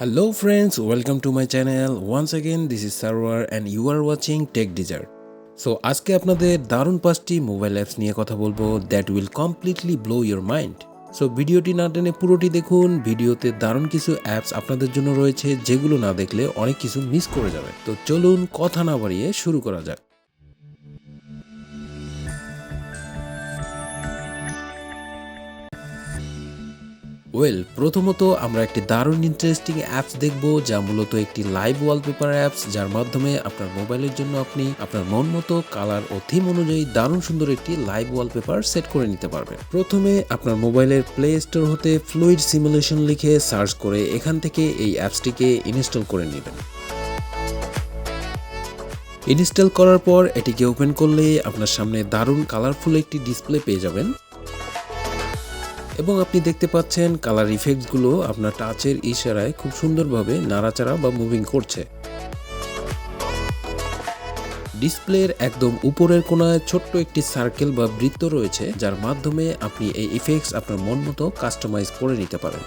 Hello friends, welcome to my channel. Once again, this is Sarwar and you are watching Tech Desert. So আজকে আপনাদের দারুণ 5টি mobile apps নিয়ে কথা বলবো that will completely blow your mind. So ভিডিওটি না টেনে পুরোটি দেখুন। ভিডিওতে দারুণ কিছু অ্যাপস আপনাদের জন্য রয়েছে যেগুলো না দেখলে অনেক কিছু মিস করে যাবে। তো চলুন কথা না বাড়িয়ে শুরু করা যাক। প্রথমত আমরা একটি দারুণ ইন্টারেস্টিং অ্যাপস দেখব যা মূলত একটি লাইভ ওয়ালপেপার অ্যাপস, যার মাধ্যমে আপনার মোবাইলের জন্য আপনি আপনার মন মতো কালার ও থিম অনুযায়ী দারুণ সুন্দর একটি লাইভ ওয়ালপেপার সেট করে নিতে পারবেন। প্রথমে আপনার মোবাইলের প্লে স্টোর হতে ফ্লুইড সিমুলেশন লিখে সার্চ করে এখান থেকে এই অ্যাপসটিকে ইনস্টল করে নেবেন। ইনস্টল করার পর এটিকে ওপেন করলে আপনার সামনে দারুণ কালারফুল একটি ডিসপ্লে পেয়ে যাবেন এবং আপনি দেখতে পাচ্ছেন কালার ইফেক্টসগুলো আপনার টাচের ইশারায় খুব সুন্দরভাবে নাড়াচাড়া বা মুভিং করছে। ডিসপ্লের একদম উপরের কোণায় ছোট্ট একটি সার্কেল বা বৃত্ত রয়েছে, যার মাধ্যমে আপনি এই ইফেক্টস আপনার মন মতো কাস্টমাইজ করে নিতে পারেন।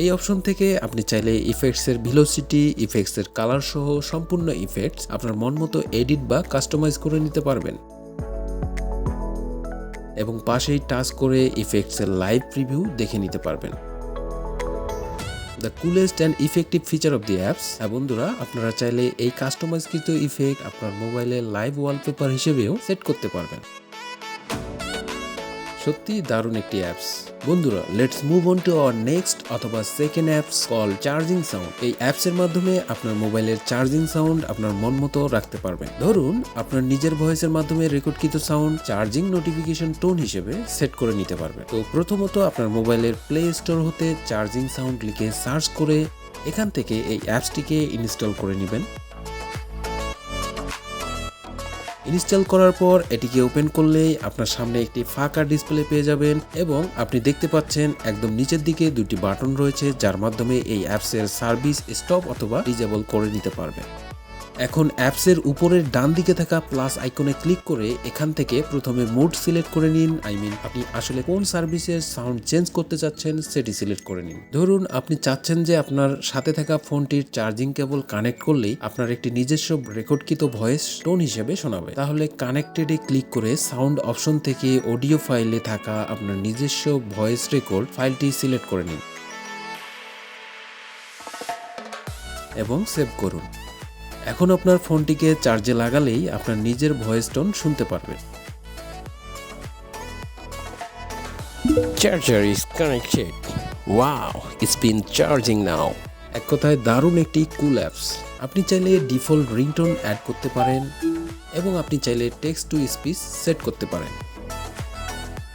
এই অপশন থেকে আপনি চাইলে ইফেক্টসের ভেলোসিটি, ইফেক্টসের কালার সহ সম্পূর্ণ ইফেক্টস আপনার মন মতো এডিট বা কাস্টমাইজ করে নিতে পারবেন এবং পাশেই টাচ করে ইফেক্টসের লাইভ প্রিভিউ দেখে নিতে পারবেন। The coolest and effective feature of the apps. বন্ধুরা, আপনারা চাইলে এই কাস্টমাইজকৃত ইফেক্ট আপনার মোবাইলে লাইভ ওয়ালপেপার হিসেবেও সেট করতে পারবেন। সত্যি দারুণ একটি অ্যাপস। বন্ধুরা, let's move on to our next অথবা second apps call charging sound. এই অ্যাপসের মাধ্যমে আপনার মোবাইলের চার্জিং সাউন্ড আপনার মন মতো রাখতে পারবেন। ধরুন আপনার নিজের ভয়েসের মাধ্যমে রেকর্ডকৃত সাউন্ড চার্জিং নোটিফিকেশন টোন হিসেবে সেট করে নিতে পারবেন। তো প্রথমত আপনার মোবাইলের প্লে স্টোর হতে চার্জিং সাউন্ড লিখে সার্চ করে এখান থেকে এই অ্যাপসটিকে ইনস্টল করে নেবেন। ইনস্টল করার পর এটিকে ওপেন করলেই আপনার সামনে একটি ফাঁকা ডিসপ্লে পেয়ে যাবেন এবং আপনি দেখতে পাচ্ছেন একদম নিচের দিকে দুটি বাটন রয়েছে, যার মাধ্যমে এই অ্যাপসের সার্ভিস স্টপ অথবা ডিজেবল করে নিতে পারবেন। এখন অ্যাপসের উপরের ডান দিকে থাকা প্লাস আইকনে ক্লিক করে এখান থেকে প্রথমে মোড সিলেক্ট করে নিন। আপনি আসলে কোন সার্ভিসের সাউন্ড চেঞ্জ করতে চাচ্ছেন সেটি সিলেক্ট করে নিন। ধরুন আপনি চাচ্ছেন যে আপনার সাথে থাকা ফোনটির চার্জিং কেবল কানেক্ট করলেই আপনার একটি নিজস্ব রেকর্ডকৃত ভয়েস টোন হিসেবে শোনাবে। তাহলে কানেক্টেডে ক্লিক করে সাউন্ড অপশন থেকে অডিও ফাইলে থাকা আপনার নিজস্ব ভয়েস রেকর্ড ফাইলটি সিলেক্ট করে নিন এবং সেভ করুন। এখন আপনার ফোনটিকে চার্জে লাগালেই আপনার নিজের ভয়েস টোন শুনতে পারবেন। Charger is connected. Wow, it's been charging now. এক কথায় দারুণ একটি কুল অ্যাপস। আপনি চাইলে ডিফল্ট রিংটোন অ্যাড করতে পারেন এবং আপনি চাইলে টেক্সট টু স্পিচ সেট করতে পারেন।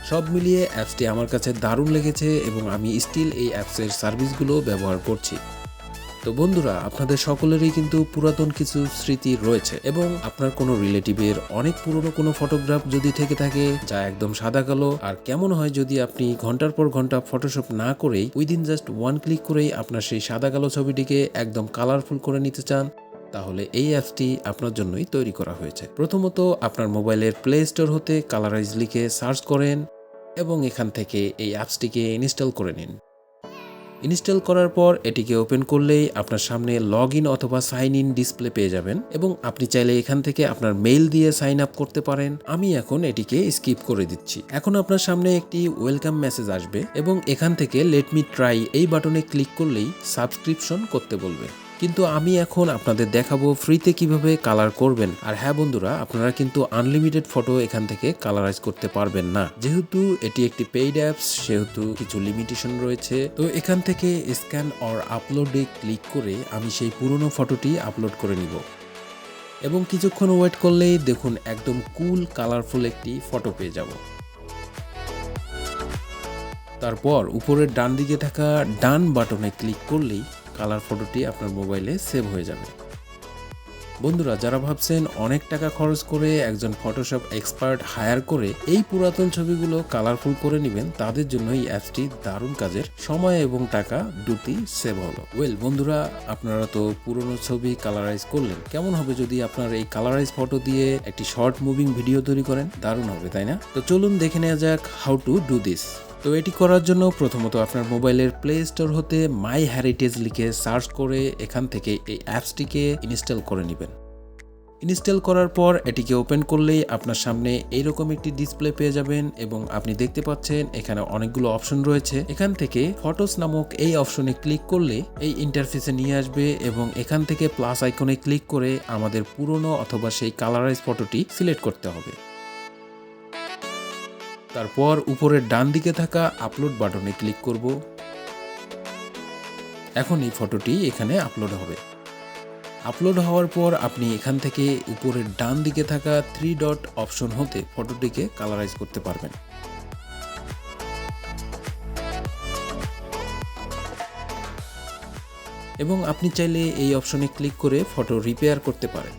সব মিলিয়ে অ্যাপসটি আমার কাছে দারুণ লেগেছে এবং আমি স্টিল এই অ্যাপসের সার্ভিসগুলো ব্যবহার করছি। তো বন্ধুরা, আপনাদের সকলেরই কিন্তু পুরাতন কিছু স্মৃতি রয়েছে এবং আপনার কোনো রিলেটিভের অনেক পুরনো কোনো ফটোগ্রাফ যদি থেকে থাকে যা একদম সাদা কালো, আর কেমন হয় যদি আপনি ঘন্টার পর ঘন্টা ফটোশপ না করেই উইদিন জাস্ট ওয়ান ক্লিক করেই আপনার সেই সাদা কালো ছবিটিকে একদম কালারফুল করে নিতে চান, তাহলে এই অ্যাপসটি আপনার জন্যই তৈরি করা হয়েছে। প্রথমত আপনার মোবাইলের প্লে স্টোর হতে কালারাইজ লিখে সার্চ করেন এবং এখান থেকে এই অ্যাপসটিকে ইনস্টল করে নিন। ইনস্টল করার পর এটিকে ওপেন করলেই আপনার সামনে লগ ইন অথবা সাইন ইন ডিসপ্লে পেয়ে যাবেন এবং আপনি চাইলে এখান থেকে আপনার মেইল দিয়ে সাইন আপ করতে পারেন। আমি এখন এটিকে স্কিপ করে দিচ্ছি। এখন আপনার সামনে একটি ওয়েলকাম মেসেজ আসবে এবং এখান থেকে লেট মি ট্রাই এই বাটনে ক্লিক করলেই সাবস্ক্রিপশন করতে বলবে, কিন্তু আমি এখন আপনাদের দেখাবো ফ্রিতে কিভাবে কালার করবেন। আর হ্যাঁ বন্ধুরা, আপনারা কিন্তু আনলিমিটেড ফটো এখান থেকে কালারাইজ করতে পারবেন না। যেহেতু এটি একটি পেইড অ্যাপস সেহেতু কিছু লিমিটেশন রয়েছে। তো এখান থেকে স্ক্যান অর আপলোডে ক্লিক করে আমি সেই পুরনো ফটোটি আপলোড করে নিব এবং কিছুক্ষণ ওয়েট করলেই দেখুন একদম কুল কালারফুল একটি ফটো পেয়ে যাব। তারপর উপরের ডান দিকে থাকা ডান বাটনে ক্লিক করলেই কালার ফটোটি আপনার মোবাইলে সেভ হয়ে যাবে। বন্ধুরা, যারা ভাবছেন অনেক টাকা খরচ করে একজন ফটোশপ এক্সপার্ট হায়ার করে এই পুরাতন ছবিগুলো কালারফুল করে নেবেন, তাদের জন্য এই অ্যাপসটি দারুণ কাজের। সময় এবং টাকা দুটি সেভ হলো। বন্ধুরা, আপনারা তো পুরনো ছবি কালারাইজ করলেন, কেমন হবে যদি আপনার এই কালারাইজ ফটো দিয়ে একটি শর্ট মুভিং ভিডিও তৈরি করেন? দারুণ হবে, তাই না? তো চলুন দেখে নেওয়া যাক হাউ টু ডু দিস। তো এটি করার জন্য প্রথমত আপনার মোবাইলের প্লে স্টোর হতে মাই হেরিটেজ লিখে সার্চ করে এখান থেকে এই অ্যাপসটিকে ইনস্টল করে নেবেন। ইনস্টল করার পর এটিকে ওপেন করলেই আপনার সামনে এইরকম একটি ডিসপ্লে পেয়ে যাবেন এবং আপনি দেখতে পাচ্ছেন এখানে অনেকগুলো অপশন রয়েছে। এখান থেকে ফটোস নামক এই অপশনে ক্লিক করলে এই ইন্টারফেসে নিয়ে আসবে এবং এখান থেকে প্লাস আইকনে ক্লিক করে আমাদের পুরনো অথবা সেই কালারাইজ ফটোটি সিলেক্ট করতে হবে। তারপর উপরের ডান দিকে থাকা আপলোড বাটনে ক্লিক করব। এখন এই ফটোটি এখানে আপলোড হবে। আপলোড হওয়ার পর আপনি এখান থেকে উপরের ডান দিকে থাকা 3 ডট অপশন হতে ফটোটিকে কালারাইজ করতে পারবেন। এবং আপনি চাইলে এই অপশনে ক্লিক করে ফটো রিপেয়ার করতে পারেন।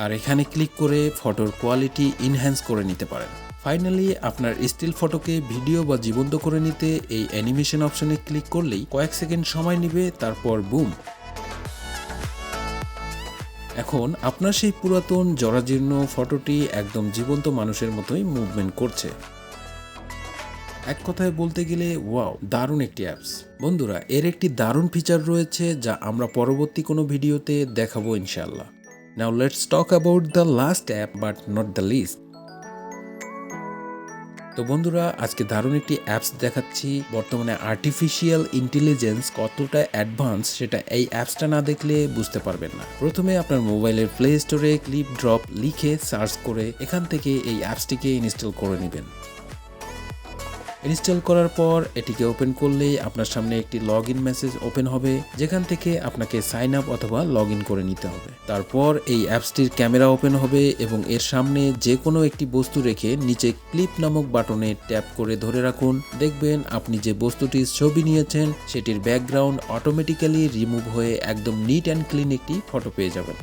আর এখানে ক্লিক করে ফটোর কোয়ালিটি ইনহ্যান্স করে নিতে পারেন। ফাইনালি আপনার স্টিল ফটোকে ভিডিও বা জীবন্ত করে নিতে এই অ্যানিমেশন অপশনে ক্লিক করলেই কয়েক সেকেন্ড সময় নেবে, তারপর বুম। এখন আপনার সেই পুরাতন জরাজীর্ণ ফটোটি একদম জীবন্ত মানুষের মতোই মুভমেন্ট করছে। এক কথায় বলতে গেলে ওয়াও, দারুণ একটি অ্যাপস। বন্ধুরা, এর একটি দারুণ ফিচার রয়েছে যা আমরা পরবর্তী কোনো ভিডিওতে দেখাবো ইনশাআল্লাহ। Now let's talk about the last app but not the least. তো বন্ধুরা, আজকে দারুণ একটি অ্যাপস দেখাচ্ছি। বর্তমানে আর্টিফিশিয়াল ইন্টেলিজেন্স কতটা অ্যাডভান্স সেটা এই অ্যাপসটা না দেখলে বুঝতে পারবেন না। প্রথমে আপনার মোবাইলের প্লে স্টোরে ক্লিপ ড্রপ লিখে সার্চ করে এখান থেকে এই অ্যাপসটিকে ইনস্টল করে নেবেন। ইনস্টল করার পর এটিকে ওপেন করলেই আপনার সামনে একটি লগ ইন মেসেজ ওপেন হবে, যেখান থেকে আপনাকে সাইন আপ অথবা লগ ইন করে নিতে হবে। তারপর এই অ্যাপসটির ক্যামেরা ওপেন হবে এবং এর সামনে যে কোনো একটি বস্তু রেখে নিচে ক্লিপ নামক বাটনে ট্যাপ করে ধরে রাখুন। দেখবেন আপনি যে বস্তুটির ছবি নিয়েছেন সেটির ব্যাকগ্রাউন্ড অটোমেটিক্যালি রিমুভ হয়ে একদম নিট অ্যান্ড ক্লিন একটি ফটো পেয়ে যাবেন।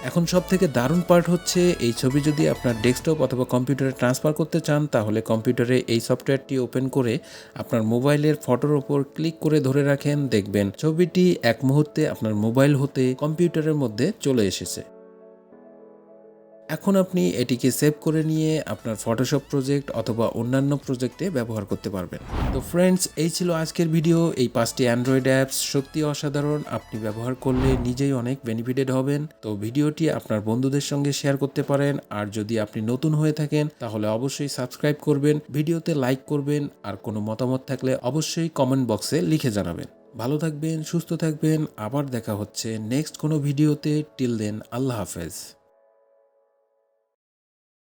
এখন সব থেকে দারুণ পার্ট হচ্ছে, এই ছবি যদি আপনার ডেস্কটপ অথবা কম্পিউটারে ট্রান্সফার করতে চান তাহলে কম্পিউটারে এই সফটওয়্যারটি ওপেন করে আপনার মোবাইলের ফটোর ওপর ক্লিক করে ধরে রাখেন, দেখবেন ছবিটি এক মুহূর্তে আপনার মোবাইল হতে কম্পিউটারের মধ্যে চলে এসেছে। এখন আপনি এটিকে সেভ করে নিয়ে আপনার ফটোশপ প্রজেক্ট অথবা অন্যান্য প্রজেক্টে ব্যবহার করতে পারবেন। তো ফ্রেন্ডস, এই ছিল আজকের ভিডিও। এই 5টি অ্যান্ড্রয়েড অ্যাপস সত্যি অসাধারণ। আপনি ব্যবহার করলে নিজেই অনেক বেনিফিটেড হবেন। তো ভিডিওটি আপনার বন্ধুদের সঙ্গে শেয়ার করতে পারেন। আর যদি আপনি নতুন হয়ে থাকেন তাহলে অবশ্যই সাবস্ক্রাইব করবেন, ভিডিওতে লাইক করবেন, আর কোনো মতামত থাকলে অবশ্যই কমেন্ট বক্সে লিখে জানাবেন। ভালো থাকবেন, সুস্থ থাকবেন। আবার দেখা হচ্ছে নেক্সট কোনো ভিডিওতে। টিল দেন, আল্লাহ হাফেজ।